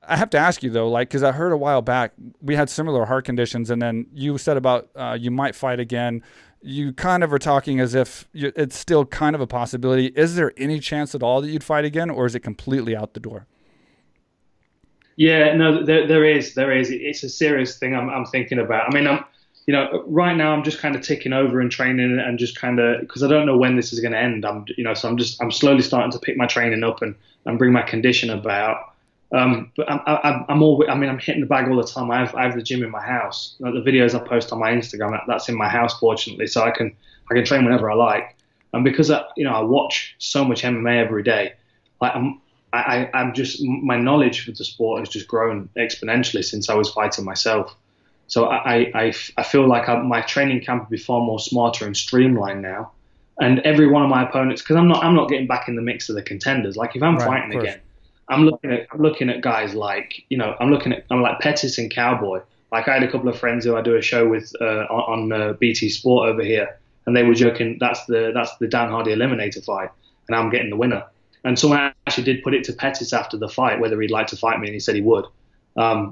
I have to ask you though, like, because I heard a while back we had similar heart conditions, and then you said about you might fight again. You kind of are talking as if it's still kind of a possibility. Is there any chance at all that you'd fight again, or is it completely out the door? Yeah, no, there is. It's a serious thing I'm thinking about. I mean, right now I'm just kind of ticking over and training and just kind of, because I don't know when this is going to end. So I'm slowly starting to pick my training up and bring my condition about. But I'm hitting the bag all the time. I have the gym in my house. Like the videos I post on my Instagram, that's in my house, fortunately, so I can train whenever I like. And because I watch so much MMA every day, like I'm just, my knowledge of the sport has just grown exponentially since I was fighting myself. So I feel like my training camp would be far more smarter and streamlined now. And every one of my opponents, because I'm not getting back in the mix of the contenders. Like if I'm fighting again, I'm looking at guys like, I'm like Pettis and Cowboy. Like I had a couple of friends who I do a show with on BT Sport over here, and they were joking that's the Dan Hardy Eliminator fight, and I'm getting the winner. And someone actually did put it to Pettis after the fight whether he'd like to fight me, and he said he would.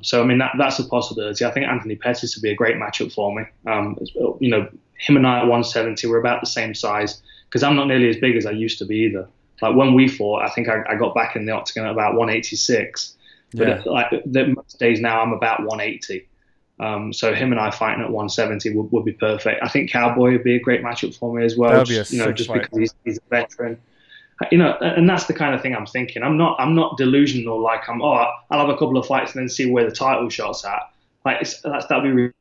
So I mean that's a possibility. I think Anthony Pettis would be a great matchup for me. Him and I at 170, we're about the same size, because I'm not nearly as big as I used to be either. Like when we fought, I think I got back in the Octagon at about 186. But most days now I'm about 180. So him and I fighting at 170 would be perfect. I think Cowboy would be a great matchup for me as well. That would be a sick just fight. because he's a veteran. And that's the kind of thing I'm thinking. I'm not delusional. Like I'll have a couple of fights and then see where the title shot's at. Like that'd be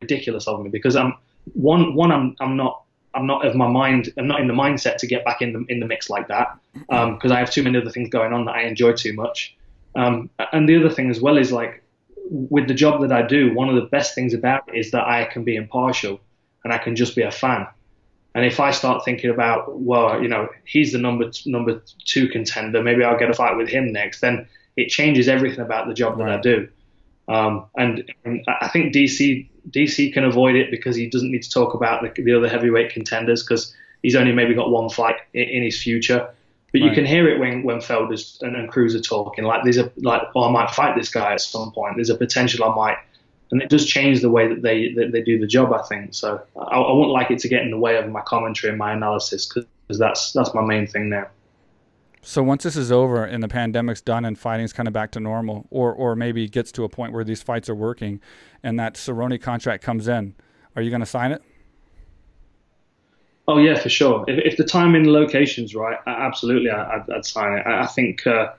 ridiculous of me, because I'm not of my mind. I'm not in the mindset to get back in the mix like that, because I have too many other things going on that I enjoy too much. And the other thing as well is, like, with the job that I do, one of the best things about it is that I can be impartial and I can just be a fan. And if I start thinking about, well, he's the number two contender, maybe I'll get a fight with him next, then it changes everything about the job that I do. And I think DC can avoid it because he doesn't need to talk about the other heavyweight contenders, because he's only maybe got one fight in his future. But you can hear it when Felder and Cruz are talking. Like I might fight this guy at some point. There's a potential I might, and it does change the way that they do the job, I think. So I wouldn't like it to get in the way of my commentary and my analysis, because that's my main thing now. So once this is over and the pandemic's done and fighting's kind of back to normal, or maybe gets to a point where these fights are working and that Cerrone contract comes in, are you going to sign it? Oh yeah, for sure. If the time and the location's right, absolutely, I'd sign it. I think, the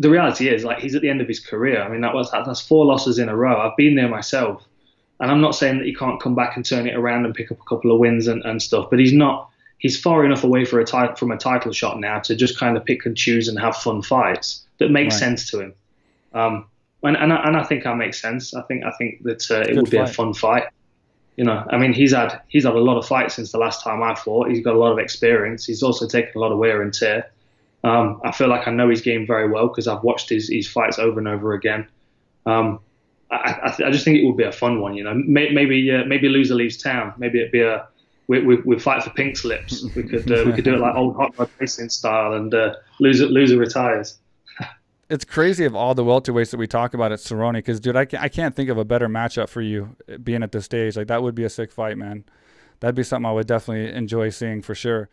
reality is, like, he's at the end of his career. I mean, that's 4 losses in a row. I've been there myself, and I'm not saying that he can't come back and turn it around and pick up a couple of wins and stuff, but he's not. He's far enough away from a title shot now to just kind of pick and choose and have fun fights that make sense to him. And I think that makes sense. I think that it would be a fun fight. I mean, he's had a lot of fights since the last time I fought. He's got a lot of experience. He's also taken a lot of wear and tear. I feel like I know his game very well because I've watched his fights over and over again. I just think it would be a fun one. Maybe loser leaves town. Maybe it'd be we fight for pink slips. We could do it like old hot rod racing style, and loser retires. It's crazy of all the welterweights that we talk about at Cerrone, because, dude, I can't think of a better matchup for you being at this stage. Like, that would be a sick fight, man. That'd be something I would definitely enjoy seeing for sure.